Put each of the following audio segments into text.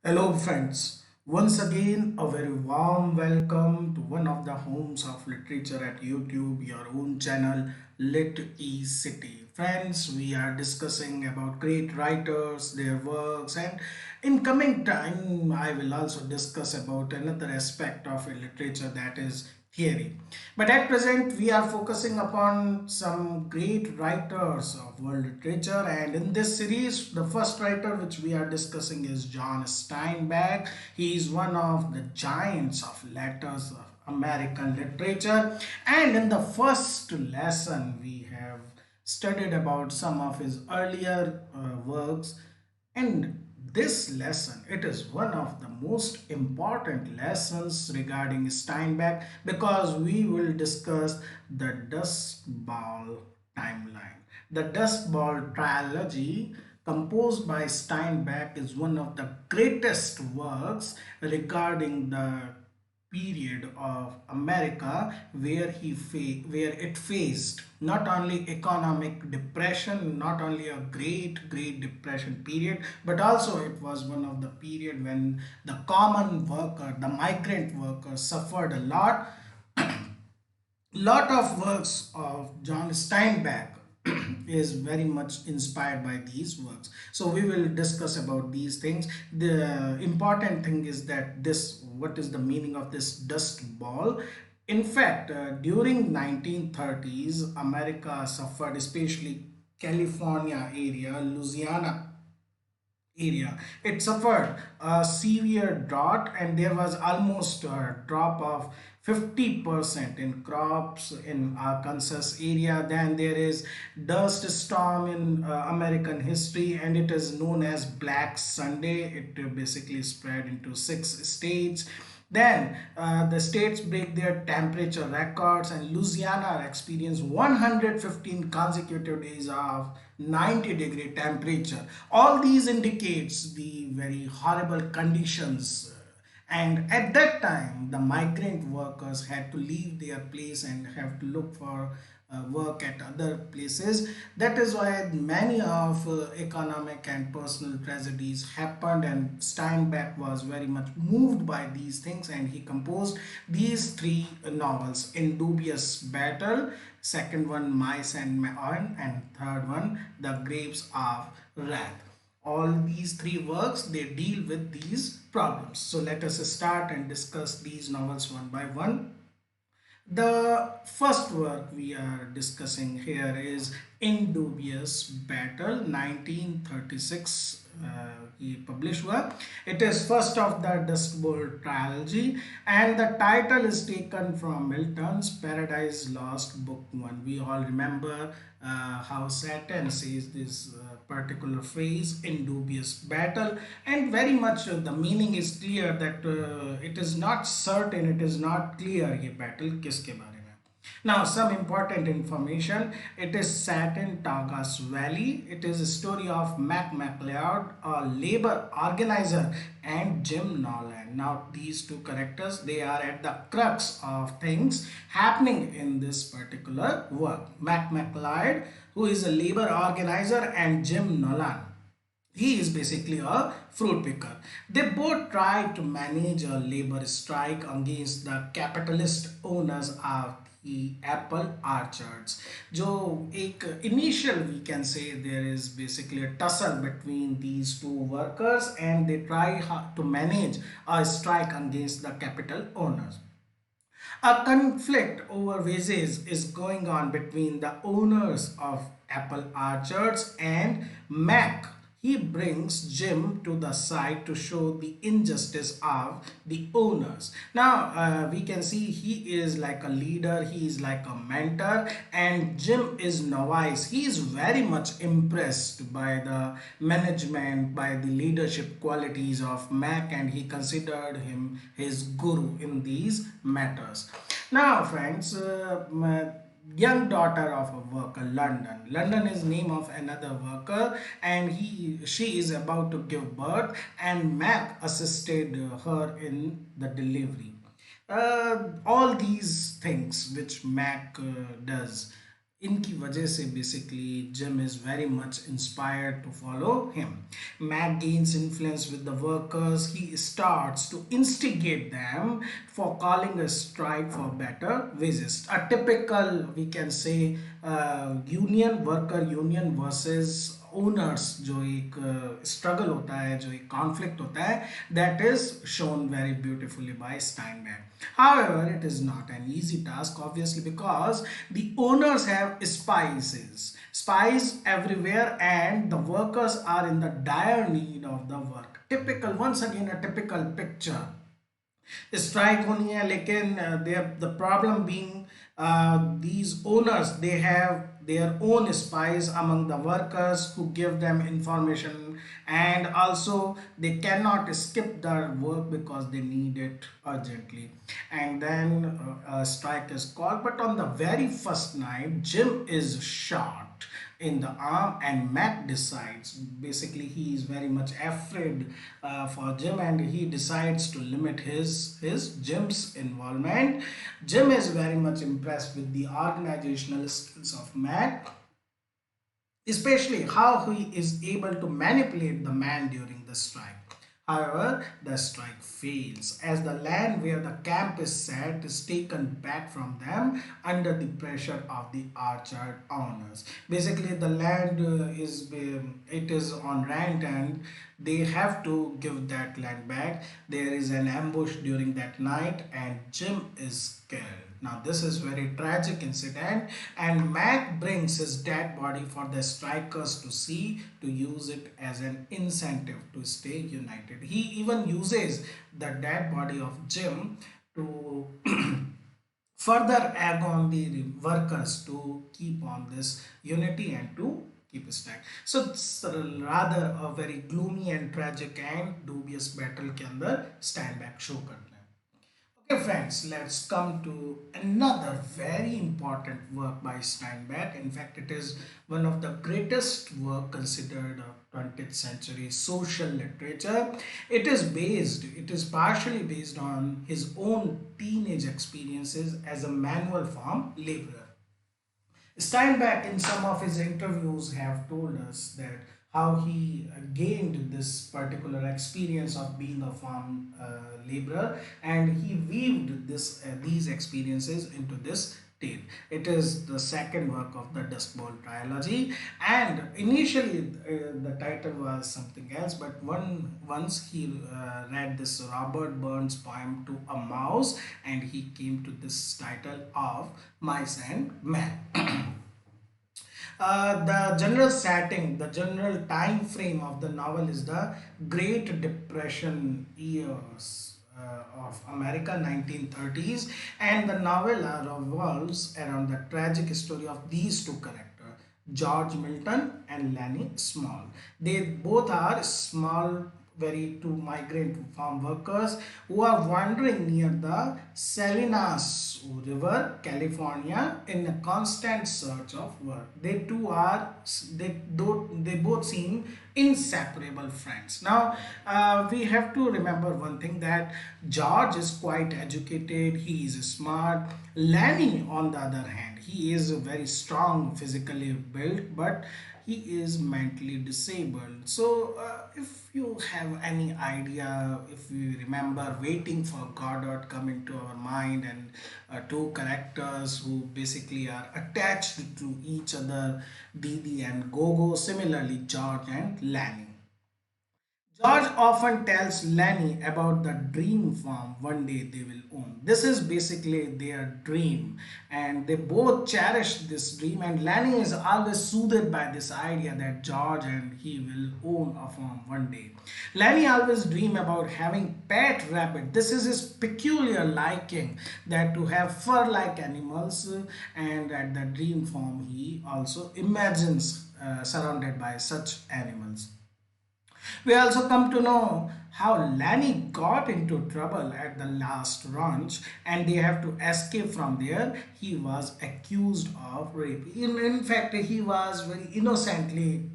Hello, friends. Once again, a very warm welcome to one of the homes of literature at YouTube, your own channel, Lit E City. Friends, we are discussing about great writers, their works, and in coming time, I will also discuss about another aspect of a literature that is theory. But at present, we are focusing upon some great writers of world literature, and in this series, the first writer which we are discussing is John Steinbeck. He is one of the giants of letters of American literature, and in the first lesson, we have studied about some of his earlier works, and this lesson, it is one of the most important lessons regarding Steinbeck because we will discuss the Dust Bowl timeline. The Dust Bowl Trilogy, composed by Steinbeck, is one of the greatest works regarding the period of America where it faced not only economic depression, not only a great depression period, but also it was one of the period when the common worker, the migrant worker, suffered a lot. Lot of works of John Steinbeck is very much inspired by these works. So we will discuss about these things. The important thing is that this, what is the meaning of this dust ball? In fact, during 1930s, America suffered, especially California area, Louisiana area. It suffered a severe drought, and there was almost a drop of 50% in crops in Arkansas area. Then there is dust storm in American history, and it is known as Black Sunday. It basically spread into 6 states. Then the states break their temperature records, and Louisiana experienced 115 consecutive days of 90-degree temperature. All these indicates the very horrible conditions, and at that time the migrant workers had to leave their place and have to look for work at other places. That is why many of economic and personal tragedies happened, and Steinbeck was very much moved by these things, and he composed these three novels: In Dubious Battle, second one Mice and Men, and third one The Grapes of Wrath. All these three works, they deal with these problems. So let us start and discuss these novels one by one. The first work we are discussing here is In Dubious Battle, 1936. He published work. It is first of the Dust-bowl Trilogy, and the title is taken from Milton's Paradise Lost, Book 1. We all remember how Satan says this particular phrase, In Dubious Battle, and very much the meaning is clear that it is not certain, it is not clear ये battle किसके बारे में. Now, some important information. It is set in Tagas Valley. It is a story of Mac McLeod, a labor organizer, and Jim Nolan. Now, these two characters, they are at the crux of things happening in this particular work. Mac McLeod, who is a labor organizer, and Jim Nolan, he is basically a fruit picker. They both try to manage a labor strike against the capitalist owners of the apple orchards. जो एक initial, we can say, there is basically a tussle between these two workers, and they try to manage a strike against the capital owners. A conflict over wages is going on between the owners of apple orchards and Mac. He brings Jim to the site to show the injustice of the owners. Now, we can see he is like a leader, he is like a mentor, and Jim is novice. He is very much impressed by the management, by the leadership qualities of Mac, and he considered him his guru in these matters. Now, friends, young daughter of a worker, London. London is name of another worker, and she is about to give birth, and Mac assisted her in the delivery. All these things which Mac does. इनकी वजह से basically Jim is very much inspired to follow him. Mac gains influence with the workers. He starts to instigate them for calling a strike for better wages. A typical, we can say, union, worker union versus owners जो एक struggle होता है, जो एक conflict होता है, that is shown very beautifully by Steinbeck. However, it is not an easy task, obviously, because the owners have spies everywhere, and the workers are in the dire need of the work. Typical, once again, a typical picture. Strike होनी है, लेकिन the problem being, these owners, they have their own spies among the workers who give them information, and also they cannot skip their work because they need it urgently. And then a strike is called, but on the very first night Jim is shot in the arm, and Matt decides, basically he is very much afraid for Jim, and he decides to limit his Jim's involvement. Jim is very much impressed with the organizational skills of Matt, especially how he is able to manipulate the man during the strike. However, the strike fails as the land where the camp is set is taken back from them under the pressure of the orchard owners. Basically, the land it is on rent, and they have to give that land back. There is an ambush during that night, and Jim is killed. Now, this is very tragic incident, and Mac brings his dead body for the strikers to see, to use it as an incentive to stay united. He even uses the dead body of Jim to further egg on the workers to keep on this unity and to keep stack. So it's rather a very gloomy and tragic and dubious battle के अंदर Steinbeck show करते हैं. Okay friends, let's come to another very important work by Steinbeck. In fact, it is one of the greatest work considered of 20th century social literature. It is partially based on his own teenage experiences as a manual farm laborer. Steinbeck, in some of his interviews, have told us that how he gained this particular experience of being a farm laborer, and he weaved these experiences into this tale. It is the second work of the Dust-bowl Trilogy, and initially the title was something else, but once he read this Robert Burns poem to a mouse, and he came to this title of Mice and Men. The general setting, the general time frame of the novel is the Great Depression years of America, 1930s, and the novel revolves around the tragic story of these two characters, George Milton and Lanny Small. They both are small, very two migrant farm workers who are wandering near the Salinas River, California, in a constant search of work. They both seem inseparable friends. Now, we have to remember one thing, that George is quite educated, he is smart. Lanny, on the other hand, he is very strong, physically built, but he is mentally disabled. So if you have any idea, if you remember Waiting for Godot come into our mind, and two characters who basically are attached to each other, Didi and Gogo, similarly George and Lanny. George often tells Lenny about the dream farm one day they will own. This is basically their dream, and they both cherish this dream, and Lenny is always soothed by this idea that George and he will own a farm one day. Lenny always dream about having pet rabbit. This is his peculiar liking, that to have fur-like animals, and at the dream farm he also imagines surrounded by such animals. We also come to know how Lanny got into trouble at the last ranch, and they have to escape from there. He was accused of rape. In fact, he was very innocently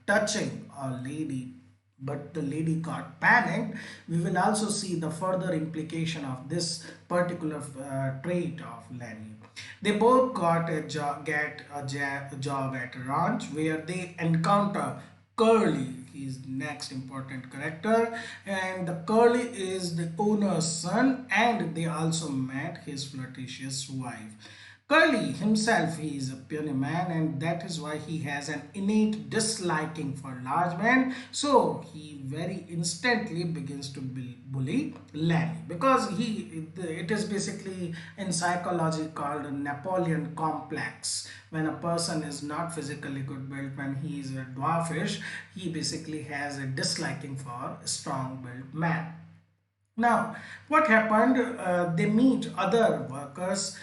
touching a lady but the lady got panicked. We will also see the further implication of this particular trait of Lenny. They both got a job, a job at a ranch where they encounter Curley. He's the next important character, and the Curley is the owner's son, and they also met his flirtatious wife. Curly himself, he is a puny man, and that is why he has an innate disliking for large men. So he very instantly begins to bully Lanny, because it is basically in psychology called a Napoleon complex. When a person is not physically good built, when he is a dwarfish, he basically has a disliking for a strong built man. Now, what happened? They meet other workers.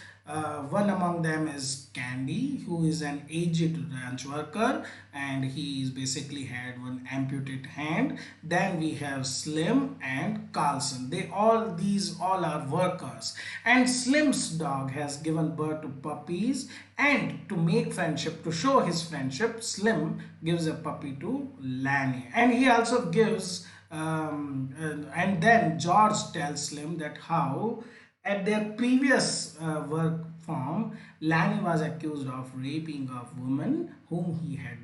One among them is Candy, who is an aged ranch worker, and he is basically had one amputated hand. Then we have Slim and Carlson. These all are workers. And Slim's dog has given birth to puppies. And to make friendship, to show his friendship, Slim gives a puppy to Lanny, and he also gives and then George tells Slim that how at their previous work farm, Lanny was accused of raping a woman whom he had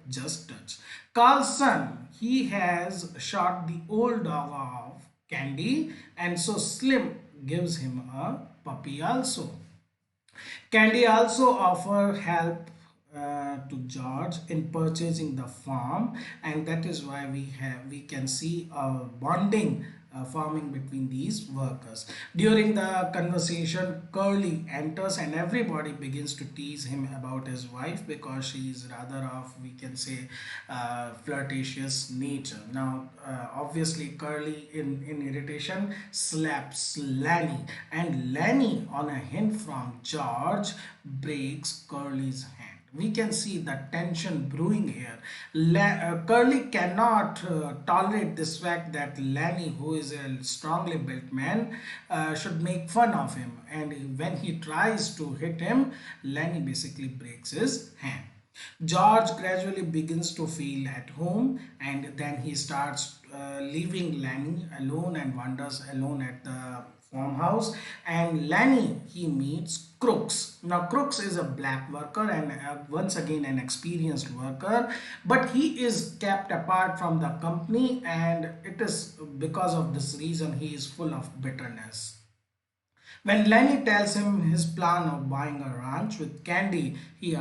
just touched. Carlson, he has shot the old dog of Candy, and so Slim gives him a puppy also. Candy also offer help to George in purchasing the farm, and that is why we can see a bonding forming between these workers. During the conversation, Curly enters and everybody begins to tease him about his wife because she is rather of, we can say, flirtatious nature. Now, obviously, Curly in irritation slaps Lanny, and Lanny, on a hint from George, breaks Curly's hand. We can see the tension brewing here. Curly cannot tolerate this fact that Lanny, who is a strongly built man, should make fun of him. And when he tries to hit him, Lanny basically breaks his hand. George gradually begins to feel at home, and then he starts leaving Lanny alone and wanders alone at the farmhouse. And Lanny, he meets Crooks. Now Crooks is a black worker and once again an experienced worker, but he is kept apart from the company, and it is because of this reason he is full of bitterness. When Lenny tells him his plan of buying a ranch with Candy, he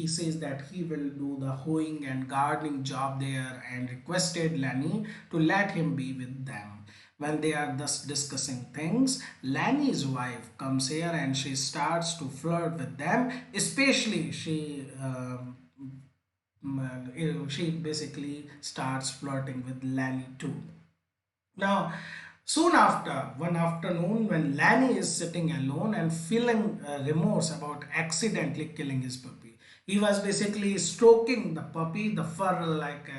says that he will do the hoeing and gardening job there, and requested Lenny to let him be with them. When they are thus discussing things, Lanny's wife comes here and she starts to flirt with them. Especially she basically starts flirting with Lanny too. Now, soon after, one afternoon, when Lanny is sitting alone and feeling remorse about accidentally killing his puppy, he was basically stroking the puppy, the fur like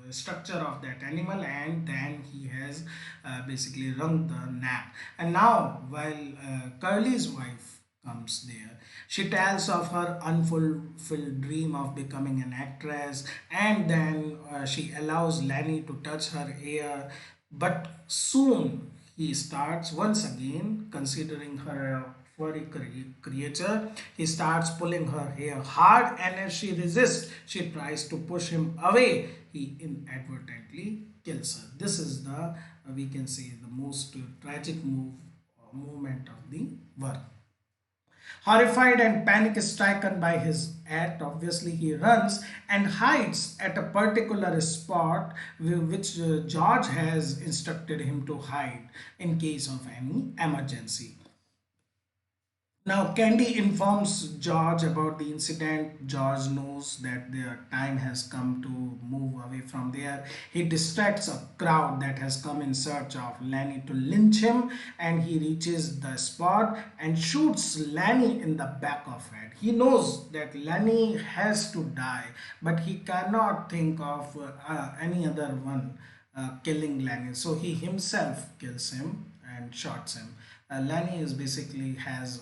structure of that animal, and then he has basically wrung the neck. And now, while Curly's wife comes there, she tells of her unfulfilled dream of becoming an actress, and then she allows Lanny to touch her hair. But soon he starts once again considering her a furry creature. He starts pulling her hair hard, and as she resists, she tries to push him away. He inadvertently kills her. This is the, we can say, the most tragic movement of the work. Horrified and panic stricken by his act, obviously he runs and hides at a particular spot which George has instructed him to hide in case of any emergency. Now, Candy informs George about the incident. George knows that their time has come to move away from there. He distracts a crowd that has come in search of Lanny to lynch him, and he reaches the spot and shoots Lanny in the back of head. He knows that Lanny has to die, but he cannot think of any other one killing Lanny. So he himself kills him and shots him. Lanny is basically has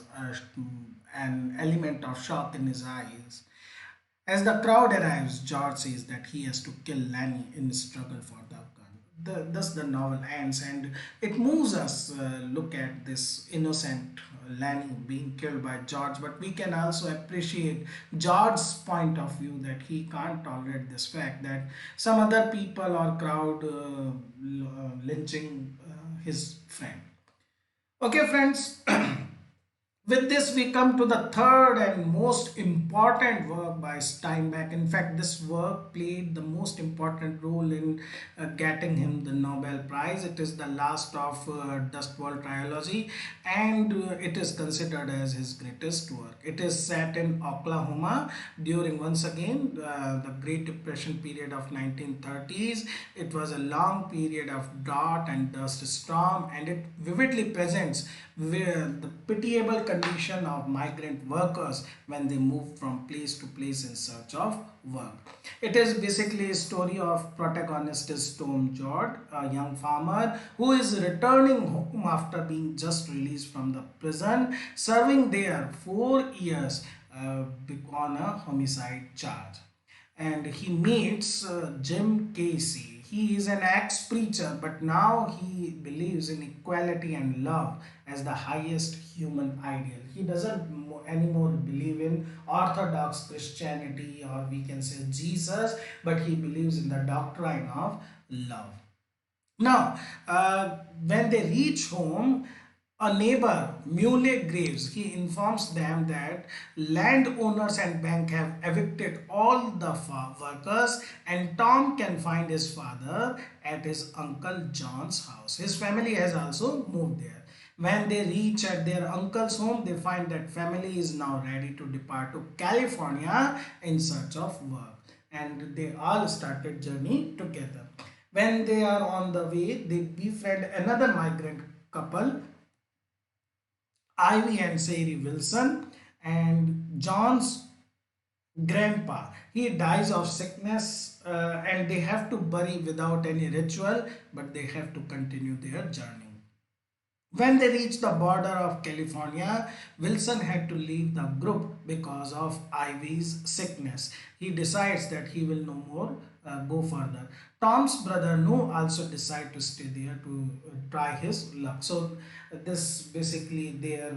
an element of shock in his eyes. As the crowd arrives, George says that he has to kill Lanny in his struggle for thus the novel ends, and it moves us look at this innocent Lanny being killed by George, but we can also appreciate George's point of view that he can't tolerate this fact that some other people or crowd lynching his friend. Okay, friends. With this, we come to the third and most important work by Steinbeck. In fact, this work played the most important role in getting him the Nobel Prize. It is the last of Dust-bowl Trilogy, and it is considered as his greatest work. It is set in Oklahoma during, once again, the Great Depression period of 1930s. It was a long period of drought and dust storm, and it vividly presents where the pitiable condition of migrant workers when they move from place to place in search of work. It is basically a story of protagonist is Tom George, a young farmer who is returning home after being just released from the prison, serving there 4 years on a homicide charge. And he meets Jim Casey. He is an ex-preacher, but now he believes in equality and love as the highest human ideal. He doesn't anymore believe in Orthodox Christianity, or we can say Jesus, but he believes in the doctrine of love. Now, when they reach home, a neighbor, Muley Graves, he informs them that landowners and bank have evicted all the workers, and Tom can find his father at his uncle John's house. His family has also moved there. When they reach at their uncle's home, they find that family is now ready to depart to California in search of work, and they all started journey together. When they are on the way, they befriend another migrant couple, Ivy and Sadie Wilson, and John's grandpa. He dies of sickness, and they have to bury without any ritual, but they have to continue their journey. When they reached the border of California, Wilson had to leave the group because of Ivy's sickness. He decides that he will no more go further. Tom's brother No also decide to stay there to try his luck. So this basically their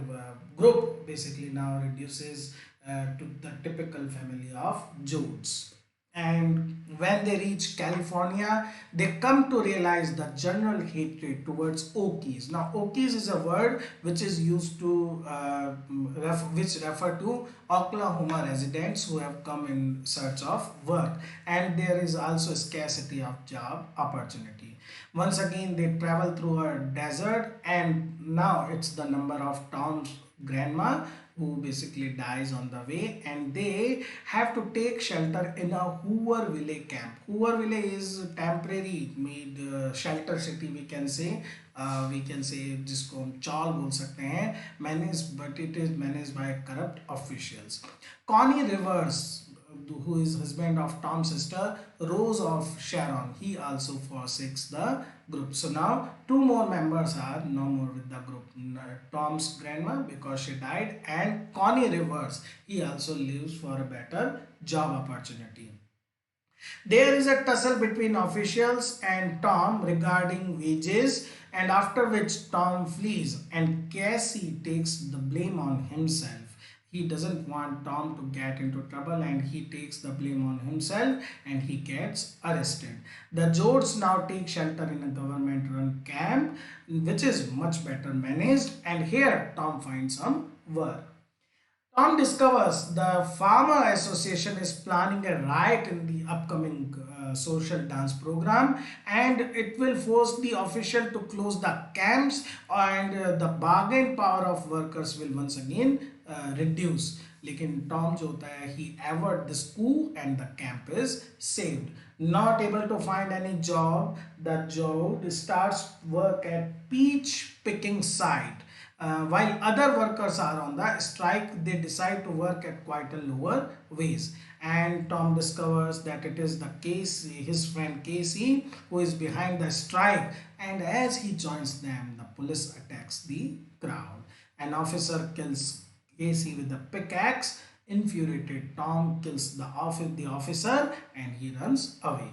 group basically now reduces to the typical family of Jodes. And when they reach California, they come to realize the general hatred towards Okies. Now, Okies is a word which is used to which refer to Oklahoma residents who have come in search of work, and there is also scarcity of job opportunity. Once again, they travel through a desert, and now it's the number of Tom's grandma who basically dies on the way, and they have to take shelter in a Hooverville camp. Hooverville is temporary made shelter city, we can say जिसको हम चाल बोल सकते हैं, managed, but it is managed by corrupt officials. Connie Rivers, who is husband of Tom's sister, Rose of Sharon, he also forsakes the group. So now two more members are no more with the group. Tom's grandma, because she died, and Connie Rivers, he also leaves for a better job opportunity. There is a tussle between officials and Tom regarding wages, and after which Tom flees and Cassie takes the blame on himself. He doesn't want Tom to get into trouble, and he takes the blame on himself, and he gets arrested. The Jodes now take shelter in a government run camp which is much better managed, and here Tom finds some work. Tom discovers the Farmer Association is planning a riot in the upcoming social dance program, and it will force the official to close the camps, and the bargain power of workers will once again reduce. लेकिन Tom जो होता है he averted this coup and the camp is saved. Not able to find any job, the Joe starts work at peach picking site. While other workers are on the strike, they decide to work at quite a lower wage. And Tom discovers that it is the Casey, his friend Casey, who is behind the strike. And as he joins them, the police attacks the crowd. An officer kills Casey with a pickaxe. Infuriated, Tom kills the officer and he runs away.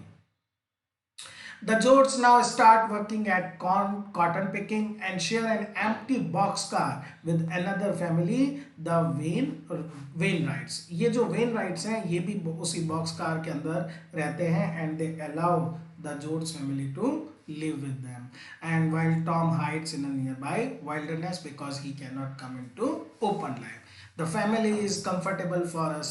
The Jodes now start working at cotton picking and share an empty boxcar with another family, the Wainwrights. ये जो Wainwrights हैं ये भी उसी boxcar के अंदर रहते हैं and they allow the Jodes family to live with them. And while Tom hides in a nearby wilderness because he cannot come into open life. The family is comfortable for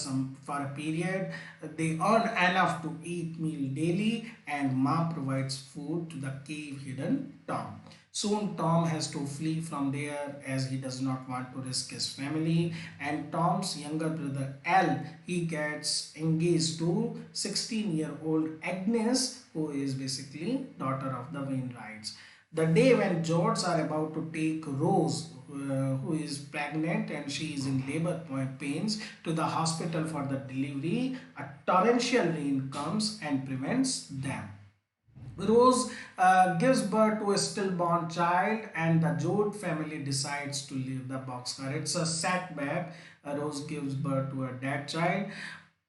for a period. They earn enough to eat meal daily, and Ma provides food to the cave hidden Tom. Soon Tom has to flee from there as he does not want to risk his family. And Tom's younger brother Al, he gets engaged to 16-year-old Agnes, who is basically daughter of the Wainwrights. The day when George are about to take Rose, who is pregnant and she is in labor pains, to the hospital for the delivery, a torrential rain comes and prevents them. Rose gives birth to a stillborn child, and the Jode family decides to leave the boxcar. It's a setback. Rose gives birth to a dead child.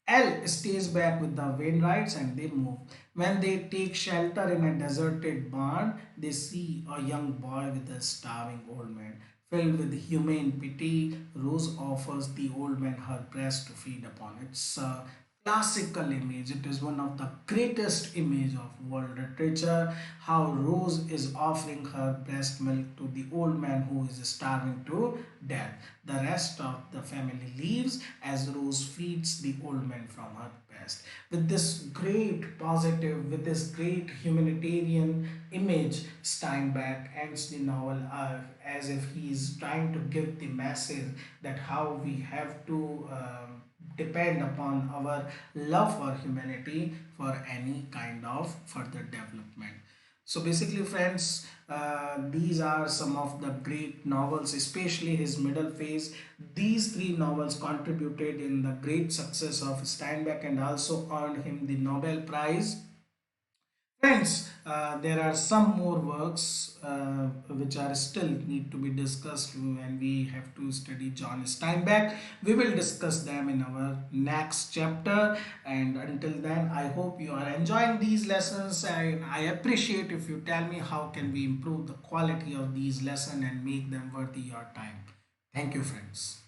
Elle stays back with the Wainwrights and they move. When they take shelter in a deserted barn, they see a young boy with a starving old man. Filled with humane pity, Rose offers the old man her breast to feed upon. It's a classical image. It is one of the greatest image of world literature. How Rose is offering her breast milk to the old man who is starving to death. The rest of the family leaves as Rose feeds the old man from her breast. With this great positive, with this great humanitarian image, Steinbeck ends the novel as if he is trying to give the message that how we have to depend upon our love for humanity for any kind of further development. So basically, friends, these are some of the great novels, especially his middle phase. These three novels contributed in the great success of Steinbeck and also earned him the Nobel Prize. Friends, there are some more works which are still need to be discussed and we have to study John Steinbeck. We will discuss them in our next chapter, and until then I hope you are enjoying these lessons, and I appreciate if you tell me how can we improve the quality of these lessons and make them worthy your time. Thank you, friends.